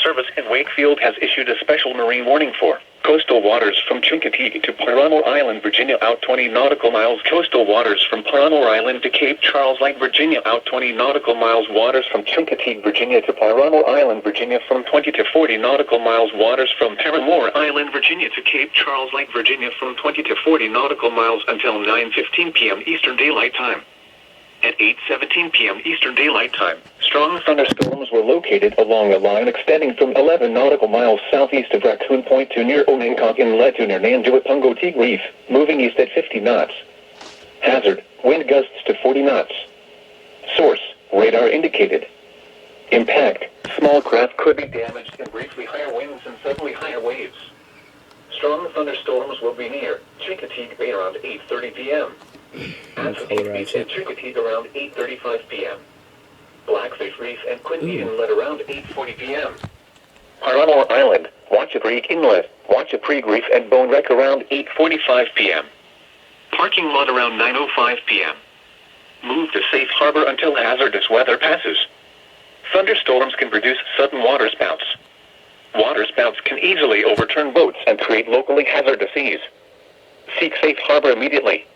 Service in Wakefield has issued a special marine warning for coastal waters from Chincoteague to Paramo Island, Virginia, out 20 nautical miles. Coastal waters from Paramo Island to Cape Charles Lake, Virginia, out 20 nautical miles. Waters from Chincoteague, Virginia to Paramo Island, Virginia, from 20 to 40 nautical miles. Waters from Paramo Island, Virginia to Cape Charles Lake, Virginia, from 20 to 40 nautical miles until 9:15 p.m. Eastern Daylight Time. At 8:17 p.m. Eastern Daylight Time, strong thunderstorms were located along a line extending from 11 nautical miles southeast of Raccoon Point to near Onancock Inlet to near Nanjuapungo Teague Reef, moving east at 50 knots. Hazard, wind gusts to 40 knots. Source, radar indicated. Impact, small craft could be damaged in briefly higher winds and suddenly higher waves. Strong thunderstorms will be near Chincoteague Bay around 8:30 p.m. Assateague Beach and Chincoteague around 8:35 p.m. Blackfish Reef and Quinby Inlet around 8:40 p.m. Paramo Island, Wachapreague Inlet, Wachapreague Reef and Bone Wreck around 8:45 p.m. Parking lot around 9:05 p.m. Move to safe harbor until hazardous weather passes. Thunderstorms can produce sudden waterspouts. Waterspouts can easily overturn boats and create locally hazardous seas. Seek safe harbor immediately.